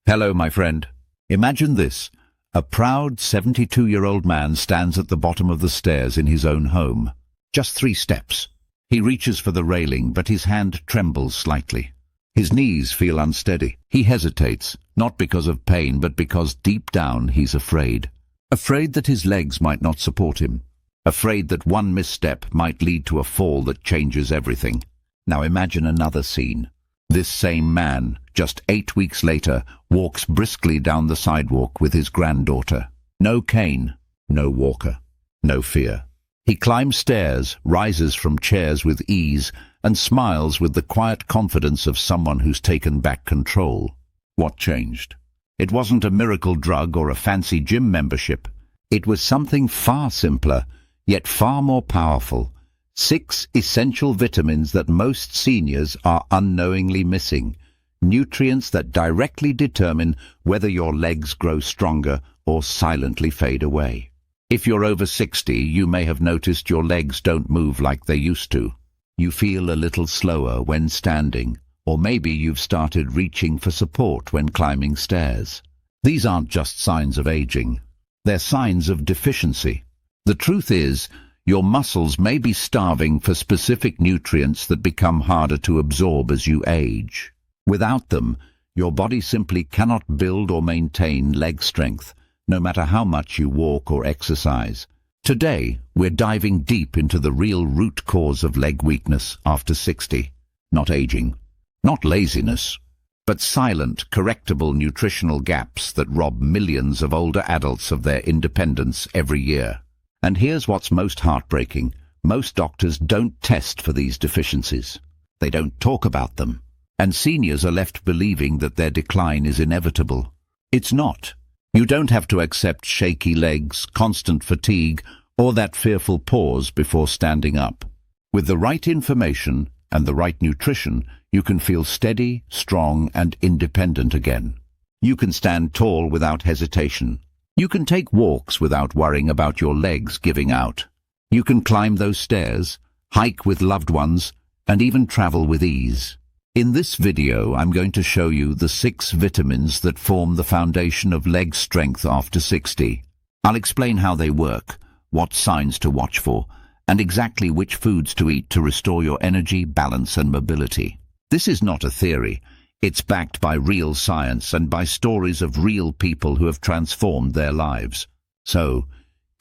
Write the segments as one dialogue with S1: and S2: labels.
S1: Hello, my friend. Imagine this. A proud 72-year-old man stands at the bottom of the stairs in his own home. Just 3 steps. He reaches for the railing, but his hand trembles slightly. His knees feel unsteady. He hesitates, not because of pain, but because deep down he's afraid. Afraid that his legs might not support him. Afraid that one misstep might lead to a fall that changes everything. Now imagine another scene. This same man, just 8 weeks later, walks briskly down the sidewalk with his granddaughter. No cane, no walker, no fear. He climbs stairs, rises from chairs with ease, and smiles with the quiet confidence of someone who's taken back control. What changed? It wasn't a miracle drug or a fancy gym membership. It was something far simpler, yet far more powerful. 6 essential vitamins that most seniors are unknowingly missing. Nutrients that directly determine whether your legs grow stronger or silently fade away. If you're over 60, you may have noticed your legs don't move like they used to. You feel a little slower when standing, or maybe you've started reaching for support when climbing stairs. These aren't just signs of aging. They're signs of deficiency. The truth is, your muscles may be starving for specific nutrients that become harder to absorb as you age. Without them, your body simply cannot build or maintain leg strength, no matter how much you walk or exercise. Today, we're diving deep into the real root cause of leg weakness after 60. Not aging, not laziness, but silent, correctable nutritional gaps that rob millions of older adults of their independence every year. And here's what's most heartbreaking. Most doctors don't test for these deficiencies. They don't talk about them. And seniors are left believing that their decline is inevitable. It's not. You don't have to accept shaky legs, constant fatigue, or that fearful pause before standing up. With the right information and the right nutrition, you can feel steady, strong, and independent again. You can stand tall without hesitation. You can take walks without worrying about your legs giving out. You can climb those stairs, hike with loved ones, and even travel with ease. In this video, I'm going to show you the 6 vitamins that form the foundation of leg strength after 60. I'll explain how they work, what signs to watch for, and exactly which foods to eat to restore your energy, balance, and mobility. This is not a theory. It's backed by real science and by stories of real people who have transformed their lives. So,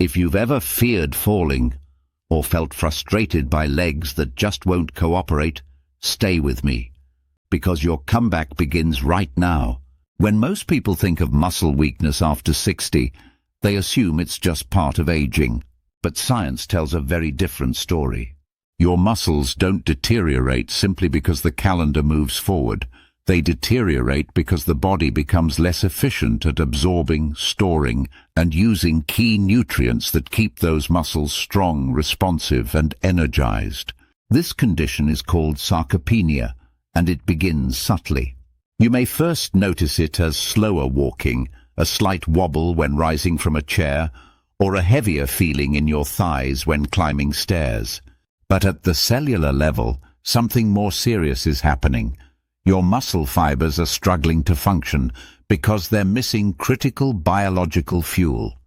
S1: if you've ever feared falling or felt frustrated by legs that just won't cooperate, stay with me, because your comeback begins right now. When most people think of muscle weakness after 60, they assume it's just part of aging. But science tells a very different story. Your muscles don't deteriorate simply because the calendar moves forward. They deteriorate because the body becomes less efficient at absorbing, storing, and using key nutrients that keep those muscles strong, responsive, and energized. This condition is called sarcopenia, and it begins subtly. You may first notice it as slower walking, a slight wobble when rising from a chair, or a heavier feeling in your thighs when climbing stairs. But at the cellular level, something more serious is happening. Your muscle fibers are struggling to function because they're missing critical biological fuel.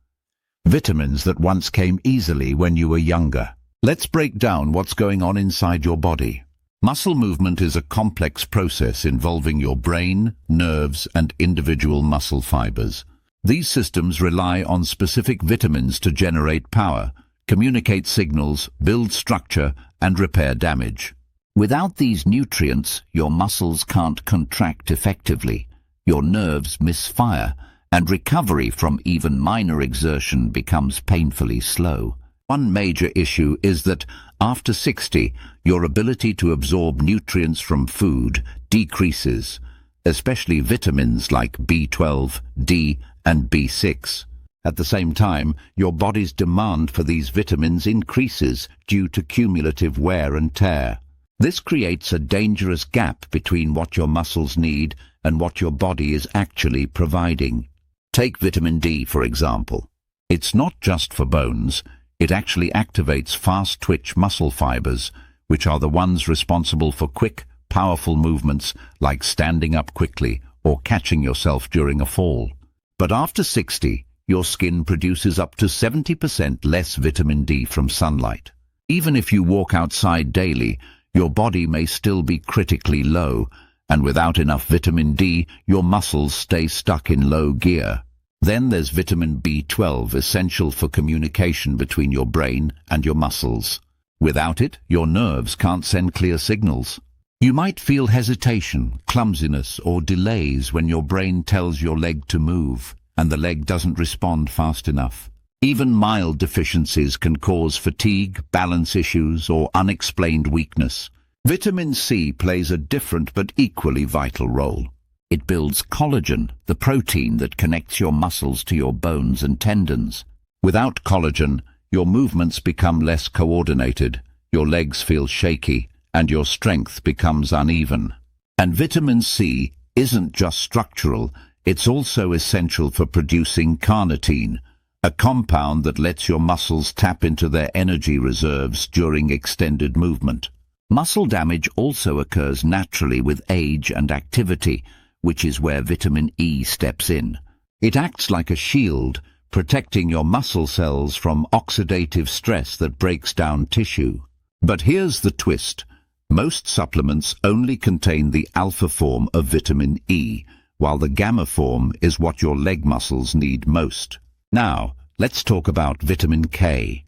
S1: Vitamins that once came easily when you were younger. Let's break down what's going on inside your body. Muscle movement is a complex process involving your brain, nerves, and individual muscle fibers. These systems rely on specific vitamins to generate power, communicate signals, build structure, and repair damage. Without these nutrients, your muscles can't contract effectively, your nerves misfire, and recovery from even minor exertion becomes painfully slow. One major issue is that, after 60, your ability to absorb nutrients from food decreases, especially vitamins like B12, D, and B6. At the same time, your body's demand for these vitamins increases due to cumulative wear and tear. This creates a dangerous gap between what your muscles need and what your body is actually providing. Take vitamin D, for example. It's not just for bones. It actually activates fast-twitch muscle fibers, which are the ones responsible for quick, powerful movements like standing up quickly or catching yourself during a fall. But after 60, your skin produces up to 70% less vitamin D from sunlight. Even if you walk outside daily, your body may still be critically low, and without enough vitamin D, your muscles stay stuck in low gear. Then there's vitamin B12, essential for communication between your brain and your muscles. Without it, your nerves can't send clear signals. You might feel hesitation, clumsiness, or delays when your brain tells your leg to move, and the leg doesn't respond fast enough. Even mild deficiencies can cause fatigue, balance issues, or unexplained weakness. Vitamin C plays a different but equally vital role. It builds collagen, the protein that connects your muscles to your bones and tendons. Without collagen, your movements become less coordinated, your legs feel shaky, and your strength becomes uneven. And vitamin C isn't just structural, it's also essential for producing carnitine, a compound that lets your muscles tap into their energy reserves during extended movement. Muscle damage also occurs naturally with age and activity, which is where vitamin E steps in. It acts like a shield, protecting your muscle cells from oxidative stress that breaks down tissue. But here's the twist. Most supplements only contain the alpha form of vitamin E, while the gamma form is what your leg muscles need most. Now, let's talk about vitamin K.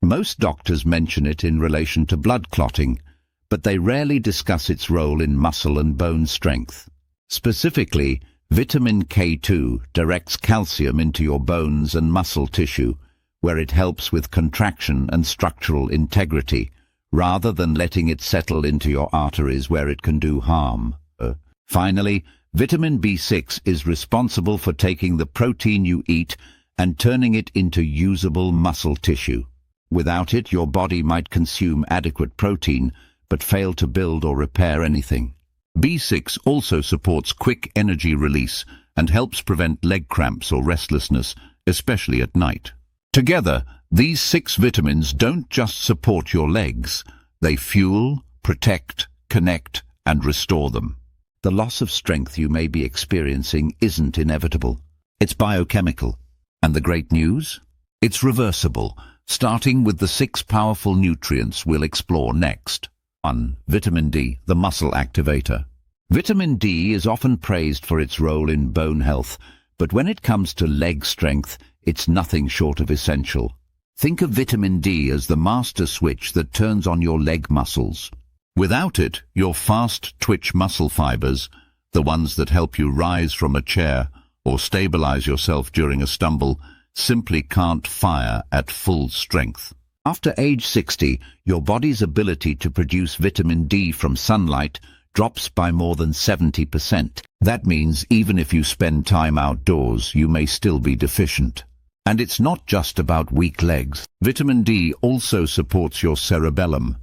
S1: Most doctors mention it in relation to blood clotting, but they rarely discuss its role in muscle and bone strength. Specifically, vitamin K2 directs calcium into your bones and muscle tissue, where it helps with contraction and structural integrity, rather than letting it settle into your arteries where it can do harm. Finally, vitamin B6 is responsible for taking the protein you eat and turning it into usable muscle tissue. Without it, your body might consume adequate protein, but fail to build or repair anything. B6 also supports quick energy release and helps prevent leg cramps or restlessness, especially at night. Together, these 6 vitamins don't just support your legs, they fuel, protect, connect, and restore them. The loss of strength you may be experiencing isn't inevitable. It's biochemical. And the great news? It's reversible, starting with the 6 powerful nutrients we'll explore next. 1. Vitamin D, the muscle activator. Vitamin D is often praised for its role in bone health, but when it comes to leg strength, it's nothing short of essential. Think of vitamin D as the master switch that turns on your leg muscles. Without it, your fast twitch muscle fibers, the ones that help you rise from a chair or stabilize yourself during a stumble, simply can't fire at full strength. After age 60, your body's ability to produce vitamin D from sunlight drops by more than 70%. That means even if you spend time outdoors, you may still be deficient. And it's not just about weak legs. Vitamin D also supports your cerebellum,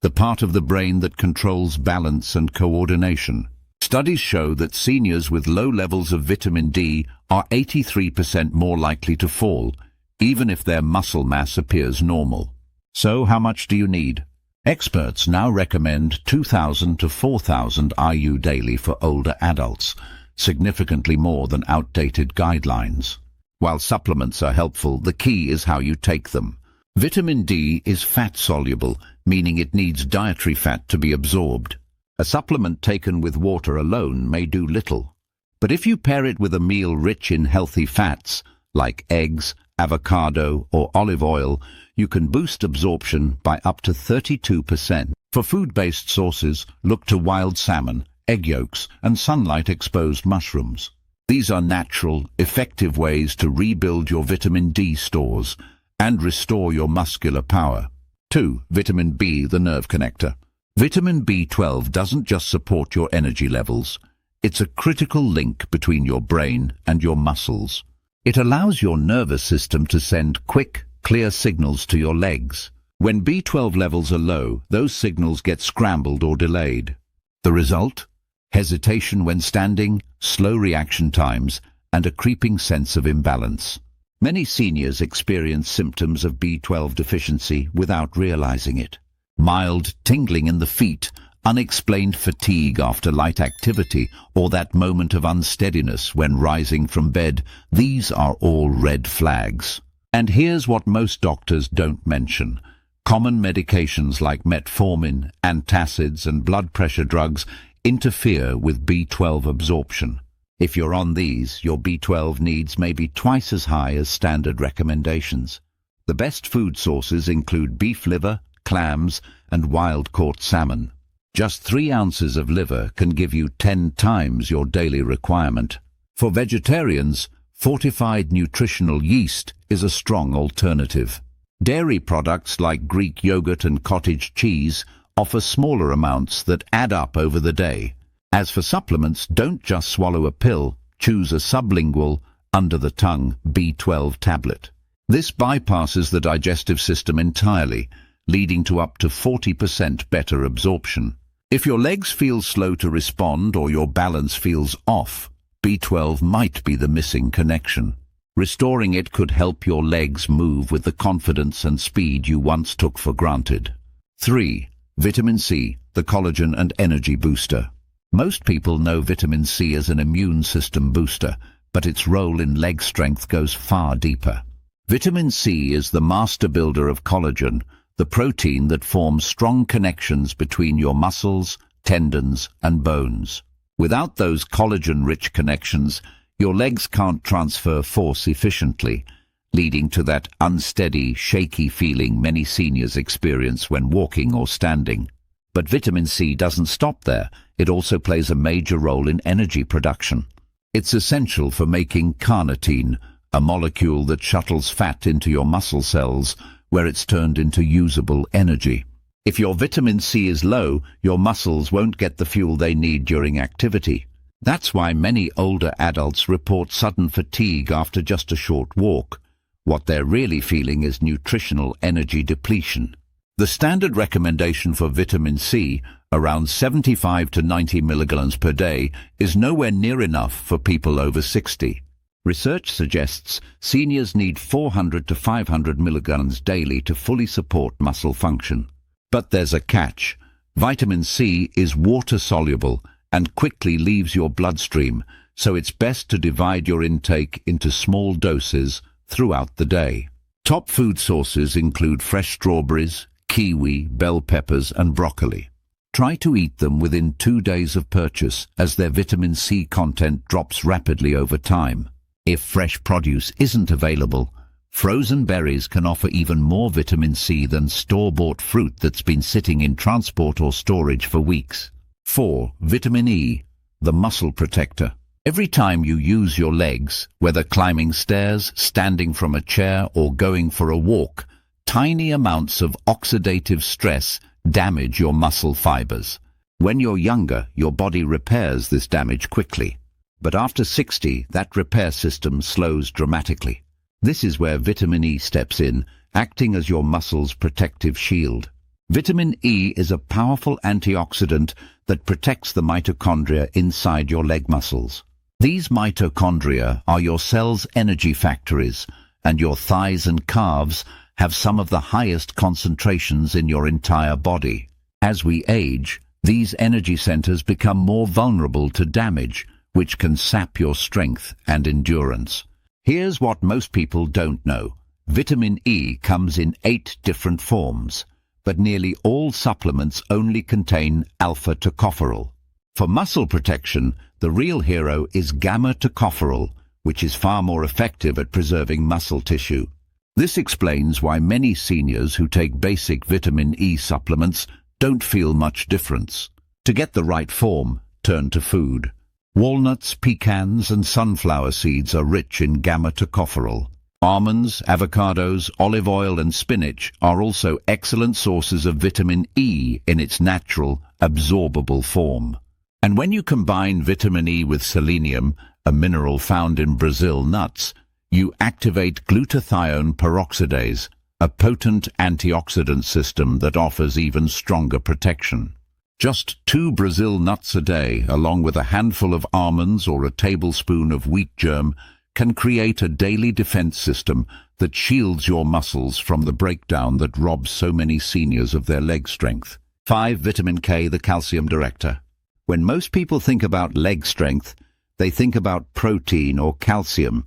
S1: the part of the brain that controls balance and coordination. Studies show that seniors with low levels of vitamin D are 83% more likely to fall, even if their muscle mass appears normal. So how much do you need? Experts now recommend 2,000 to 4,000 IU daily for older adults, significantly more than outdated guidelines. While supplements are helpful, the key is how you take them. Vitamin D is fat-soluble, meaning it needs dietary fat to be absorbed. A supplement taken with water alone may do little. But if you pair it with a meal rich in healthy fats, like eggs, avocado, or olive oil, you can boost absorption by up to 32%. For food-based sources, look to wild salmon, egg yolks, and sunlight-exposed mushrooms. These are natural, effective ways to rebuild your vitamin D stores and restore your muscular power. 2. Vitamin B, the nerve connector. Vitamin B12 doesn't just support your energy levels. It's a critical link between your brain and your muscles. It allows your nervous system to send quick, clear signals to your legs. When B12 levels are low, those signals get scrambled or delayed. The result? Hesitation when standing, slow reaction times, and a creeping sense of imbalance. Many seniors experience symptoms of B12 deficiency without realizing it. Mild tingling in the feet, unexplained fatigue after light activity, or that moment of unsteadiness when rising from bed, these are all red flags. And here's what most doctors don't mention. Common medications like metformin, antacids, and blood pressure drugs interfere with B12 absorption. If you're on these, your B12 needs may be twice as high as standard recommendations. The best food sources include beef liver, clams, and wild-caught salmon. Just 3 ounces of liver can give you 10 times your daily requirement. For vegetarians, fortified nutritional yeast is a strong alternative. Dairy products like Greek yogurt and cottage cheese offer smaller amounts that add up over the day. As for supplements, don't just swallow a pill, choose a sublingual, under-the-tongue B12 tablet. This bypasses the digestive system entirely, leading to up to 40% better absorption. If your legs feel slow to respond or your balance feels off, B12 might be the missing connection. Restoring it could help your legs move with the confidence and speed you once took for granted. 3. Vitamin C, the collagen and energy booster. Most people know vitamin C as an immune system booster, but its role in leg strength goes far deeper. Vitamin C is the master builder of collagen, the protein that forms strong connections between your muscles, tendons, and bones. Without those collagen-rich connections, your legs can't transfer force efficiently, leading to that unsteady, shaky feeling many seniors experience when walking or standing. But vitamin C doesn't stop there. It also plays a major role in energy production. It's essential for making carnitine, a molecule that shuttles fat into your muscle cells, where it's turned into usable energy. If your vitamin C is low, your muscles won't get the fuel they need during activity. That's why many older adults report sudden fatigue after just a short walk. What they're really feeling is nutritional energy depletion. The standard recommendation for vitamin C, around 75 to 90 milligrams per day, is nowhere near enough for people over 60. Research suggests seniors need 400 to 500 milligrams daily to fully support muscle function. But there's a catch. Vitamin C is water-soluble and quickly leaves your bloodstream, so it's best to divide your intake into small doses throughout the day. Top food sources include fresh strawberries, kiwi, bell peppers, and broccoli. Try to eat them within 2 days of purchase, as their vitamin C content drops rapidly over time. If fresh produce isn't available, frozen berries can offer even more vitamin C than store-bought fruit that's been sitting in transport or storage for weeks. 4. Vitamin E, the muscle protector. Every time you use your legs, whether climbing stairs, standing from a chair, or going for a walk, tiny amounts of oxidative stress damage your muscle fibers. When you're younger, your body repairs this damage quickly. But after 60, that repair system slows dramatically. This is where vitamin E steps in, acting as your muscle's protective shield. Vitamin E is a powerful antioxidant that protects the mitochondria inside your leg muscles. These mitochondria are your cell's energy factories, and your thighs and calves have some of the highest concentrations in your entire body. As we age, these energy centers become more vulnerable to damage, which can sap your strength and endurance. Here's what most people don't know. Vitamin E comes in 8 different forms, but nearly all supplements only contain alpha-tocopherol. For muscle protection, the real hero is gamma-tocopherol, which is far more effective at preserving muscle tissue. This explains why many seniors who take basic vitamin E supplements don't feel much difference. To get the right form, turn to food. Walnuts, pecans, and sunflower seeds are rich in gamma-tocopherol. Almonds, avocados, olive oil, and spinach are also excellent sources of vitamin E in its natural, absorbable form. And when you combine vitamin E with selenium, a mineral found in Brazil nuts, you activate glutathione peroxidase, a potent antioxidant system that offers even stronger protection. Just 2 Brazil nuts a day, along with a handful of almonds or a tablespoon of wheat germ, can create a daily defense system that shields your muscles from the breakdown that robs so many seniors of their leg strength. 5. Vitamin K, the calcium director. When most people think about leg strength, they think about protein or calcium,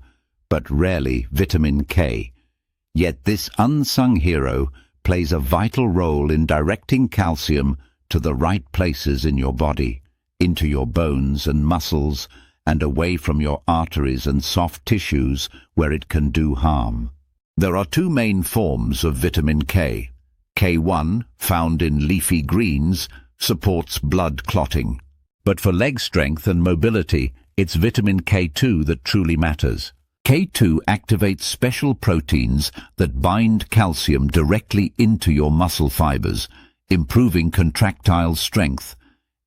S1: but rarely vitamin K. Yet this unsung hero plays a vital role in directing calcium to the right places in your body, into your bones and muscles, and away from your arteries and soft tissues where it can do harm. There are two main forms of vitamin K. K1, found in leafy greens, supports blood clotting. But for leg strength and mobility, it's vitamin K2 that truly matters. K2 activates special proteins that bind calcium directly into your muscle fibers, improving contractile strength,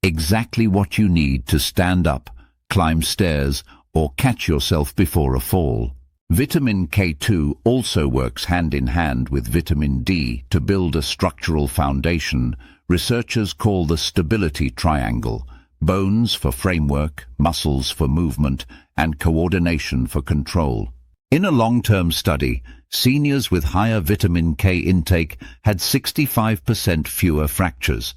S1: exactly what you need to stand up, climb stairs, or catch yourself before a fall. Vitamin K2 also works hand in hand with vitamin D to build a structural foundation researchers call the stability triangle: bones for framework, muscles for movement, and coordination for control. In a long-term study, seniors with higher vitamin K intake had 65% fewer fractures,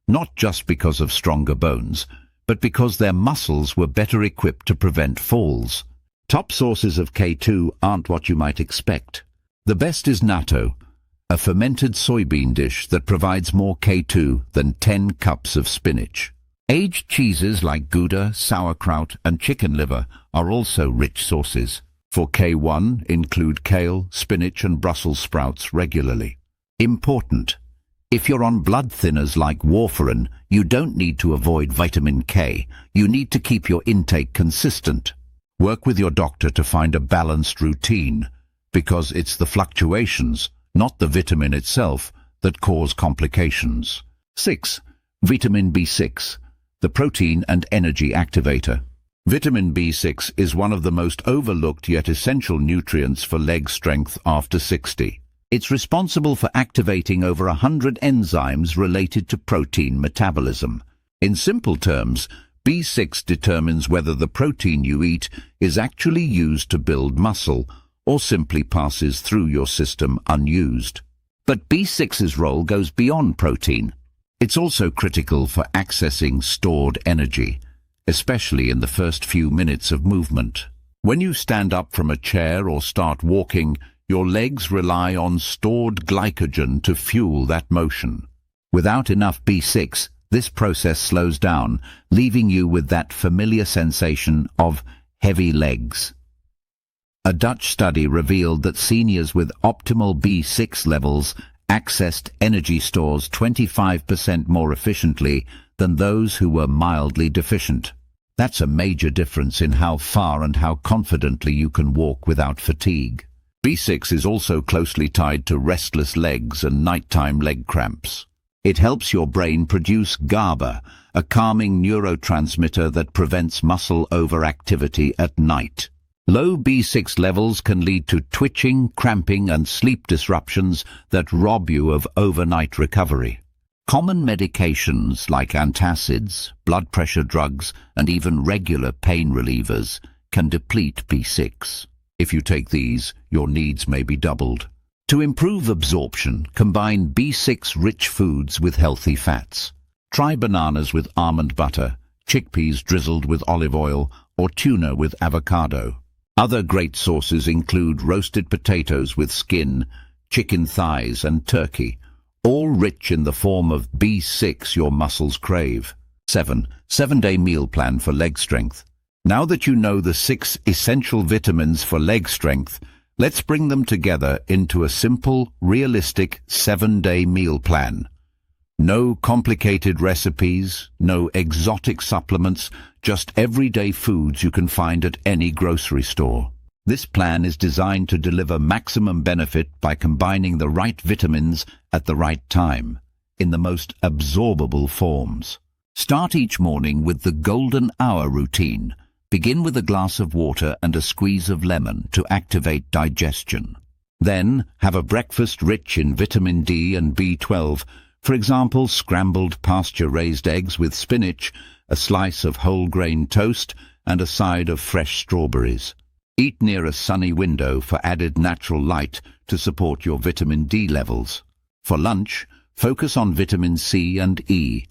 S1: not just because of stronger bones, but because their muscles were better equipped to prevent falls. Top sources of K2 aren't what you might expect. The best is natto, a fermented soybean dish that provides more K2 than 10 cups of spinach. Aged cheeses like Gouda, sauerkraut, and chicken liver are also rich sources. For K1, include kale, spinach, and Brussels sprouts regularly. Important: if you're on blood thinners like warfarin, you don't need to avoid vitamin K. You need to keep your intake consistent. Work with your doctor to find a balanced routine, because it's the fluctuations, not the vitamin itself, that cause complications. 6. Vitamin B6, the protein and energy activator. Vitamin B6 is one of the most overlooked yet essential nutrients for leg strength after 60. It's responsible for activating over 100 enzymes related to protein metabolism. In simple terms, B6 determines whether the protein you eat is actually used to build muscle or simply passes through your system unused. But B6's role goes beyond protein. It's also critical for accessing stored energy, especially in the first few minutes of movement. When you stand up from a chair or start walking, your legs rely on stored glycogen to fuel that motion. Without enough B6, this process slows down, leaving you with that familiar sensation of heavy legs. A Dutch study revealed that seniors with optimal B6 levels accessed energy stores 25% more efficiently than those who were mildly deficient. That's a major difference in how far and how confidently you can walk without fatigue. B6 is also closely tied to restless legs and nighttime leg cramps. It helps your brain produce GABA, a calming neurotransmitter that prevents muscle overactivity at night. Low B6 levels can lead to twitching, cramping, and sleep disruptions that rob you of overnight recovery. Common medications like antacids, blood pressure drugs, and even regular pain relievers can deplete B6. If you take these, your needs may be doubled. To improve absorption, combine B6-rich foods with healthy fats. Try bananas with almond butter, chickpeas drizzled with olive oil, or tuna with avocado. Other great sources include roasted potatoes with skin, chicken thighs, and turkey, all rich in the form of B6 your muscles crave. 7. 7-day meal plan for leg strength. Now that you know the 6 essential vitamins for leg strength, let's bring them together into a simple, realistic 7-day meal plan. No complicated recipes, no exotic supplements, just everyday foods you can find at any grocery store. This plan is designed to deliver maximum benefit by combining the right vitamins at the right time, in the most absorbable forms. Start each morning with the golden hour routine. Begin with a glass of water and a squeeze of lemon to activate digestion. Then, have a breakfast rich in vitamin D and B12, for example, scrambled pasture-raised eggs with spinach, a slice of whole-grain toast, and a side of fresh strawberries. Eat near a sunny window for added natural light to support your vitamin D levels. For lunch, Focus on vitamin C and E.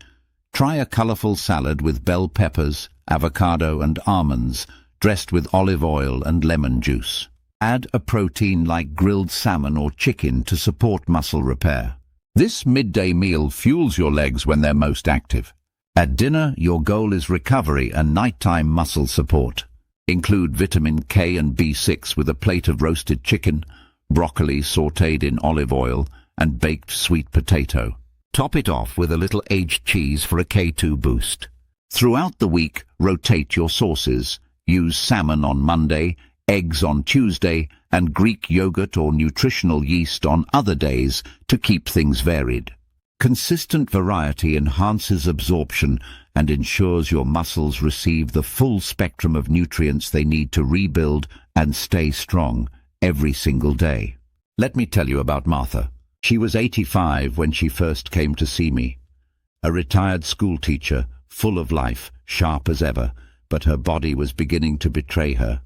S1: Try a colorful salad with bell peppers, avocado and almonds, dressed with olive oil and lemon juice. Add a protein like grilled salmon or chicken to support muscle repair. This midday meal fuels your legs when they're most active. At dinner, your goal is recovery and nighttime muscle support. Include vitamin K and B6 with a plate of roasted chicken, broccoli sautéed in olive oil, and baked sweet potato. Top it off with a little aged cheese for a K2 boost. Throughout the week, rotate your sauces. Use salmon on Monday, eggs on Tuesday, and Greek yogurt or nutritional yeast on other days to keep things varied. Consistent variety enhances absorption and ensures your muscles receive the full spectrum of nutrients they need to rebuild and stay strong every single day. Let me tell you about Martha. She was 85 when she first came to see me. A retired school teacher, full of life, sharp as ever, but her body was beginning to betray her.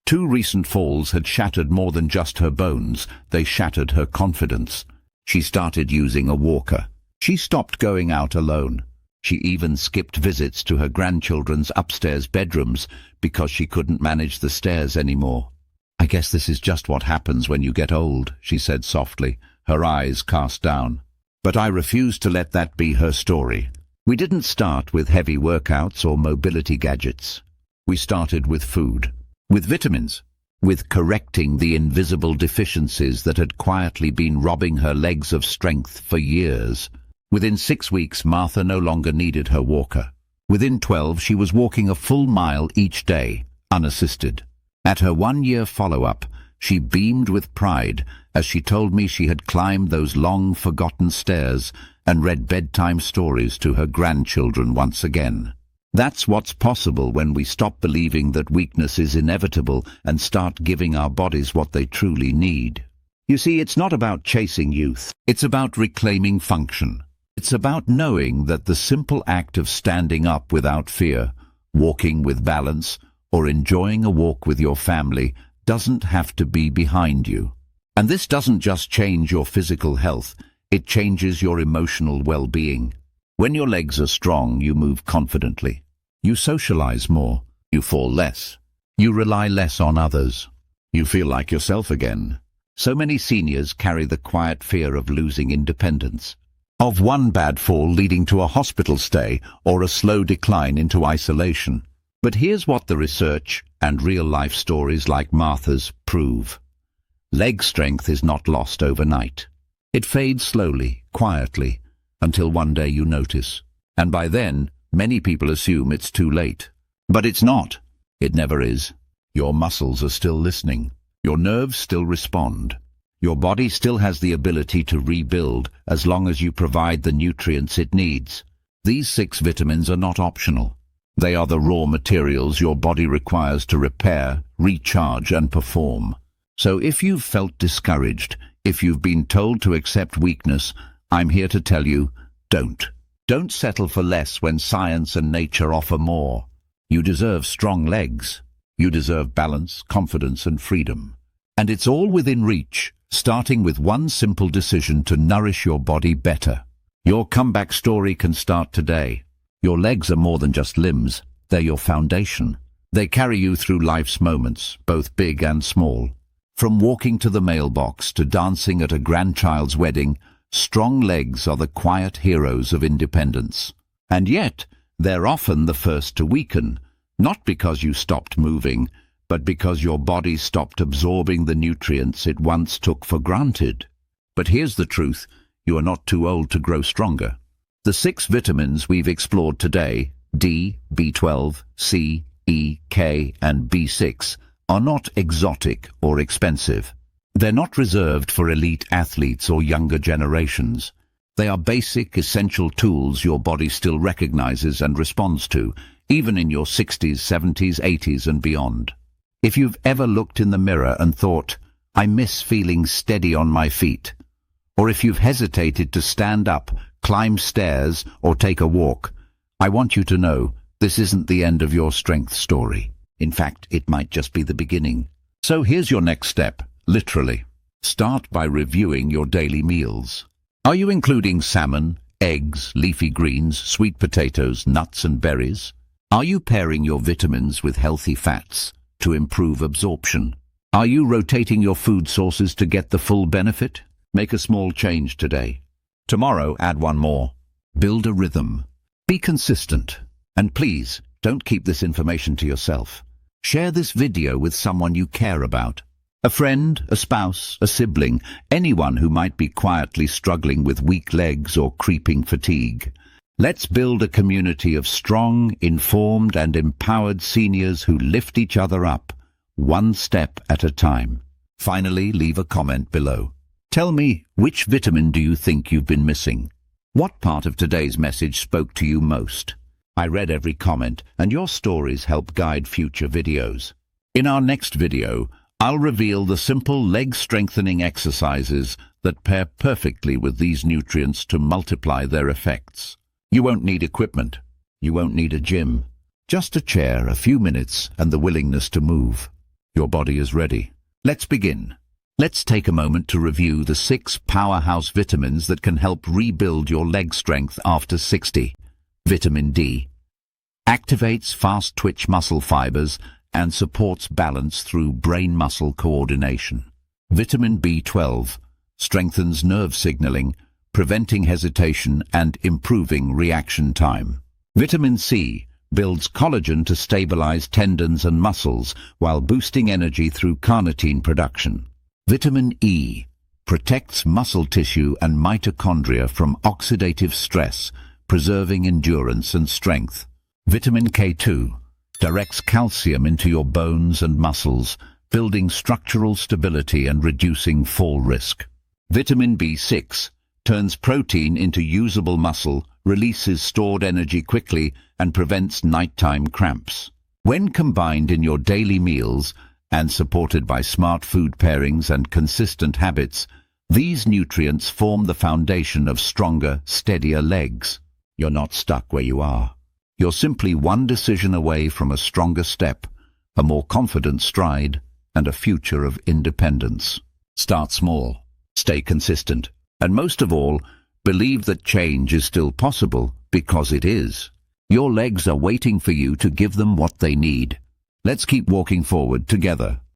S1: 2 recent falls had shattered more than just her bones, they shattered her confidence. She started using a walker. She stopped going out alone. She even skipped visits to her grandchildren's upstairs bedrooms because she couldn't manage the stairs anymore. "I guess this is just what happens when you get old," she said softly, her eyes cast down. But I refused to let that be her story. We didn't start with heavy workouts or mobility gadgets. We started with food, with vitamins, with correcting the invisible deficiencies that had quietly been robbing her legs of strength for years. Within 6 weeks, Martha no longer needed her walker. Within 12, she was walking a full mile each day, unassisted. At her 1-year follow-up, she beamed with pride as she told me she had climbed those long-forgotten stairs and read bedtime stories to her grandchildren once again. That's what's possible when we stop believing that weakness is inevitable and start giving our bodies what they truly need. You see, it's not about chasing youth. It's about reclaiming function. It's about knowing that the simple act of standing up without fear, walking with balance, or enjoying a walk with your family doesn't have to be behind you. And this doesn't just change your physical health, it changes your emotional well-being. When your legs are strong, you move confidently. You socialize more. You fall less. You rely less on others. You feel like yourself again. So many seniors carry the quiet fear of losing independence, of one bad fall leading to a hospital stay or a slow decline into isolation. But here's what the research and real-life stories like Martha's prove. Leg strength is not lost overnight. It fades slowly, quietly, until one day you notice. And by then, many people assume it's too late. But it's not. It never is. Your muscles are still listening. Your nerves still respond. Your body still has the ability to rebuild as long as you provide the nutrients it needs. These 6 vitamins are not optional. They are the raw materials your body requires to repair, recharge, and perform. So if you've felt discouraged, if you've been told to accept weakness, I'm here to tell you, don't. Don't settle for less when science and nature offer more. You deserve strong legs. You deserve balance, confidence, and freedom. And it's all within reach, starting with one simple decision to nourish your body better. Your comeback story can start today. Your legs are more than just limbs. They're your foundation. They carry you through life's moments, both big and small. From walking to the mailbox to dancing at a grandchild's wedding, strong legs are the quiet heroes of independence. And yet, they're often the first to weaken, not because you stopped moving, but because your body stopped absorbing the nutrients it once took for granted. But here's the truth, you are not too old to grow stronger. The 6 vitamins we've explored today, D, B12, C, E, K, and B6, are not exotic or expensive. They're not reserved for elite athletes or younger generations. They are basic, essential tools your body still recognizes and responds to, even in your 60s, 70s, 80s, and beyond. If you've ever looked in the mirror and thought, I miss feeling steady on my feet, or if you've hesitated to stand up, climb stairs, or take a walk, I want you to know this isn't the end of your strength story. In fact, it might just be the beginning. So here's your next step, literally. Start by reviewing your daily meals. Are you including salmon, eggs, leafy greens, sweet potatoes, nuts and berries? Are you pairing your vitamins with healthy fats to improve absorption? Are you rotating your food sources to get the full benefit? Make a small change today. Tomorrow, add one more. Build a rhythm. Be consistent. And please, don't keep this information to yourself. Share this video with someone you care about. A friend, a spouse, a sibling, anyone who might be quietly struggling with weak legs or creeping fatigue. Let's build a community of strong, informed and empowered seniors who lift each other up, one step at a time. Finally, leave a comment below. Tell me, which vitamin do you think you've been missing? What part of today's message spoke to you most? I read every comment, and your stories help guide future videos. In our next video, I'll reveal the simple leg-strengthening exercises that pair perfectly with these nutrients to multiply their effects. You won't need equipment. You won't need a gym. Just a chair, a few minutes, and the willingness to move. Your body is ready. Let's begin. Let's take a moment to review the 6 powerhouse vitamins that can help rebuild your leg strength after 60. Vitamin D activates fast-twitch muscle fibers and supports balance through brain-muscle coordination. Vitamin B12 strengthens nerve signaling, preventing hesitation and improving reaction time. Vitamin C builds collagen to stabilize tendons and muscles while boosting energy through carnitine production. Vitamin E protects muscle tissue and mitochondria from oxidative stress, preserving endurance and strength. Vitamin K2 directs calcium into your bones and muscles, building structural stability and reducing fall risk. Vitamin B6 turns protein into usable muscle, releases stored energy quickly, and prevents nighttime cramps. When combined in your daily meals and supported by smart food pairings and consistent habits, these nutrients form the foundation of stronger, steadier legs. You're not stuck where you are. You're simply one decision away from a stronger step, a more confident stride, and a future of independence. Start small, stay consistent, and most of all, believe that change is still possible, because it is. Your legs are waiting for you to give them what they need. Let's keep walking forward together.